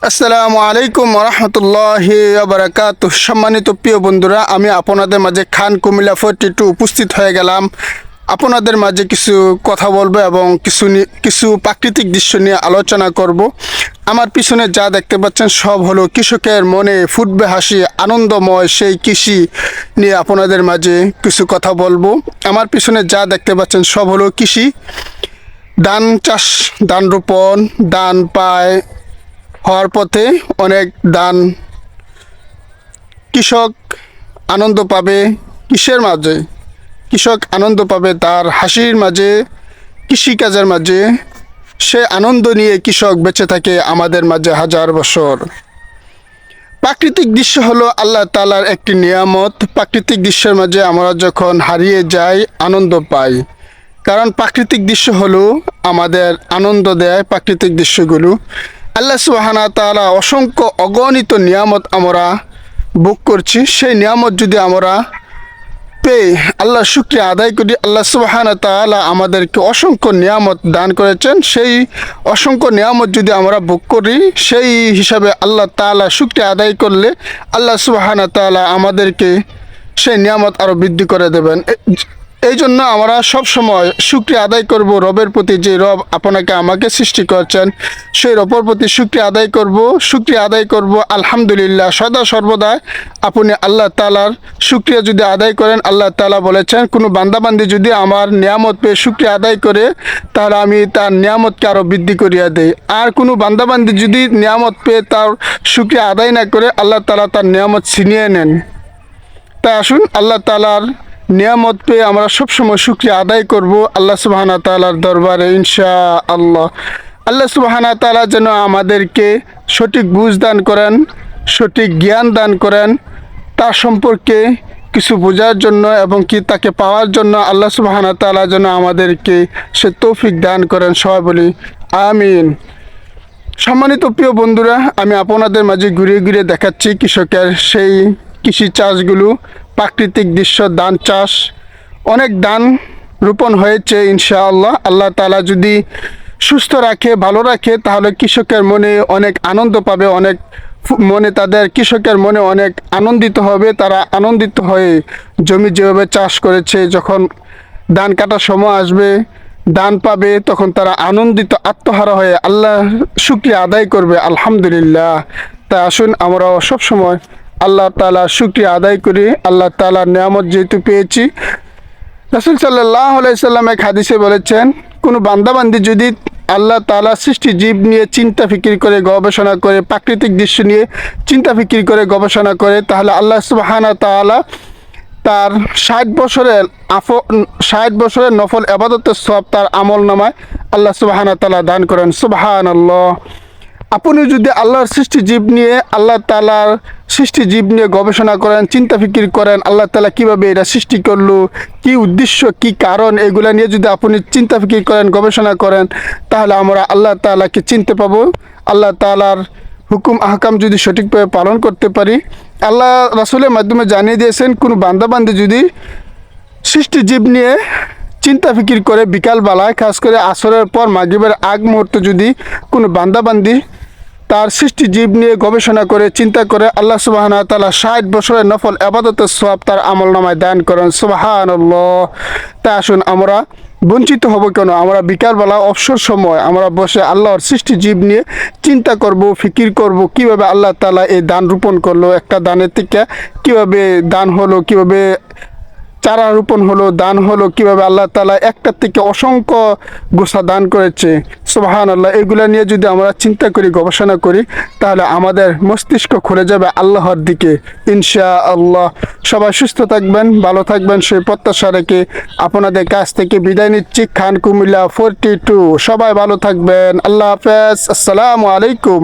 আসসালামু আলাইকুম রহমতুল্লাহি বারাকাতুহ। সম্মানিত প্রিয় বন্ধুরা, আমি আপনাদের মাঝে খান কুমিল্লা 42 উপস্থিত হয়ে গেলাম। আপনাদের মাঝে কিছু কথা বলবো এবং কিছু প্রাকৃতিক দৃশ্য নিয়ে আলোচনা করব। আমার পিছনে যা দেখতে পাচ্ছেন সব হলো কৃষকের মনে ফুটবে হাসি, আনন্দময় সেই কৃষি নিয়ে আপনাদের মাঝে কিছু কথা বলবো। আমার পিছনে যা দেখতে পাচ্ছেন সব হলো কৃষি, ধান চাষ, ধান রোপণ, ধান পায় হওয়ার পথে অনেক ধান কৃষক আনন্দ পাবে। কিসের মাঝে? কৃষক আনন্দ পাবে তার হাসির মাঝে, কৃষিকাজের মাঝে। সে আনন্দ নিয়ে কৃষক বেঁচে থাকে আমাদের মাঝে হাজার বছর। প্রাকৃতিক দৃশ্য হলো আল্লাহ তাআলার একটি নিয়ামত। প্রাকৃতিক দৃশ্যের মাঝে আমরা যখন হারিয়ে যাই আনন্দ পাই, কারণ প্রাকৃতিক দৃশ্য হলো আমাদের আনন্দ দেয়। প্রাকৃতিক দৃশ্যগুলো আল্লাহ সুবহানাহু ওয়া তাআলা অসংখ্য অগণিত নিয়ামত আমরা ভোগ করছি। সেই নিয়ামত যদি আমরা পেয়ে আল্লাহ শুকরিয়া আদায় করি, আল্লাহ সুবহানাহু ওয়া তাআলা আমাদেরকে অসংখ্য নিয়ামত দান করেছেন। সেই অসংখ্য নিয়ামত যদি আমরা ভোগ করি, সেই হিসাবে আল্লাহ তাআলা শুকরিয়া আদায় করলে আল্লাহ সুবহানাহু ওয়া তাআলা আমাদেরকে সেই নিয়ামত আরও বৃদ্ধি করে দেবেন। এই জন্য আমরা সব সময় শুকরিয়া আদায় করব রবের প্রতি, যে রব আপনাকে আমাকে সৃষ্টি করছেন, সেই রবের প্রতি শুকরিয়া আদায় করব। শুকরিয়া আদায় করব আলহামদুলিল্লাহ সদা সর্বদা। আপনি আল্লাহ তাআলার শুকরিয়া যদি আদায় করেন, আল্লাহ তাআলা বলেছেন কোনো বান্দাবান্দি যদি আমার নিয়ামত পেয়ে শুকরিয়া আদায় করে, তাহলে আমি তার নিয়ামতকে আরও বৃদ্ধি করিয়া দেই। আর কোনো বান্দাবান্দি যদি নিয়ামত পেয়ে তার শুকরিয়া আদায় না করে, আল্লাহ তাআলা তার নিয়ামত ছিনিয়ে নেন। তাই আসুন আল্লাহ তাআলার নিয়ামত পেয়ে আমরা সবসময় শুকরিয়া আদায় করব আল্লাহ সুবহানাহু ওয়া তাআলার দরবারে ইনশাআল্লাহ। আল্লাহ সুবহানাহু ওয়া তাআলা যেন আমাদেরকে সঠিক বুঝ দান করেন, সঠিক জ্ঞান দান করেন, তার সম্পর্কে কিছু বোঝার জন্য এবং কি তাকে পাওয়ার জন্য আল্লাহ সুবহানাহু ওয়া তাআলা যেন আমাদেরকে সে তৌফিক দান করেন। সবাই বলি আমিন। সম্মানিত প্রিয় বন্ধুরা, আমি আপনাদের মাঝে ঘুরে ঘুরে দেখাচ্ছি কৃষকের সেই কৃষি চাষগুলো, প্রাকৃতিক দৃশ্য, ধান চাষ। অনেক ধান রোপণ হয়েছে ইনশাআল্লাহ। আল্লাহ তাআলা যদি সুস্থ রাখে, ভালো রাখে, তাহলে কৃষকের মনে অনেক আনন্দ পাবে, অনেক কৃষকের মনে অনেক আনন্দিত হবে। তারা আনন্দিত হয়ে জমি যেভাবে চাষ করেছে, যখন ধান কাটার সময় আসবে, দান পাবে, তখন তারা আনন্দিত আত্মহারা হয়ে আল্লাহ শুকরিয়া আদায় করবে আলহামদুলিল্লাহ। তাই আসুন আমরাও সবসময় আল্লাহ তাআলার শুকরিয়া আদায় করি। আল্লাহ তাআলার নিয়ামত যেহেতু পেয়েছি, রাসূল সাল্লাল্লাহু আলাইহি সাল্লাম এক হাদিসে বলেছেন, কোনো বান্দাবান্দি যদি আল্লাহ তাআলা সৃষ্টি জীব নিয়ে চিন্তা ফিকির করে, গবেষণা করে, প্রাকৃতিক দৃশ্য নিয়ে চিন্তা ফিকির করে, গবেষণা করে, তাহলে আল্লাহ সুবহানাহু ওয়া তাআলা তার 60 বছরের নফল ইবাদতের সওয়াব তার আমলনামায় আল্লাহ সুবহানাহু ওয়া তাআলা দান করেন। সুবহানাল্লাহ। আপনি যদি আল্লাহর সৃষ্টি জীব নিয়ে, আল্লাহ তাআলার সৃষ্টি জীব নিয়ে গবেষণা করেন, চিন্তা ফিকির করেন, আল্লাহ তাআলা কীভাবে এটা সৃষ্টি করলো, কী উদ্দেশ্য, কী কারণ, এগুলা নিয়ে যদি আপনি চিন্তা ফিকির করেন, গবেষণা করেন, তাহলে আমরা আল্লাহ তাআলাকে চিনতে পাবো। আল্লাহ তাআলার হুকুম আহকাম যদি সঠিকভাবে পালন করতে পারি, আল্লাহ রাসূলের মাধ্যমে জানিয়ে দিয়েছেন, কোনো বান্দাবান্দি যদি সৃষ্টি জীব নিয়ে চিন্তা ফিকির করে বিকালবেলায়, খাস করে আসরের পর মাগরিবের আগ মুহূর্তে যদি কোনো বান্দাবান্দি তার সৃষ্টি জীব নিয়ে গবেষণা করে, চিন্তা করে, আল্লাহ সুবহানাহু ওয়া তাআলা 60 বছরের নফল ইবাদতের সওয়াব তার আমলনামায় দান করেন। সুবহানাল্লাহ। তাই আসুন আমরা বঞ্চিত হব কেন? আমরা বিকালবেলা অবসর সময় আমরা বসে আল্লাহর সৃষ্টি জীব নিয়ে চিন্তা করব, ফিকির করব, কিভাবে আল্লাহ তাআলা এই দান রোপণ করলো, একটা দানের থেকে কিভাবে দান হলো, কিভাবে চারা রোপণ হলো, দান হলো, কিভাবে আল্লাহ তাআলা একটার থেকে অসংখ্য গোছা দান করেছে। সুবহানাল্লাহ। এগুলা নিয়ে যদি আমরা চিন্তা করি, গবেষণা করি, তাহলে আমাদের মস্তিষ্ক খুলে যাবে আল্লাহর দিকে ইনশাআল্লাহ। সবাই সুস্থ থাকবেন, ভালো থাকবেন, সেই প্রত্যাশা রেখে আপনাদের কাছ থেকে বিদায় নিচ্ছি। খান কুমিল্লা 42। সবাই ভালো থাকবেন। আল্লাহ হাফেজ। আসসালামু আলাইকুম।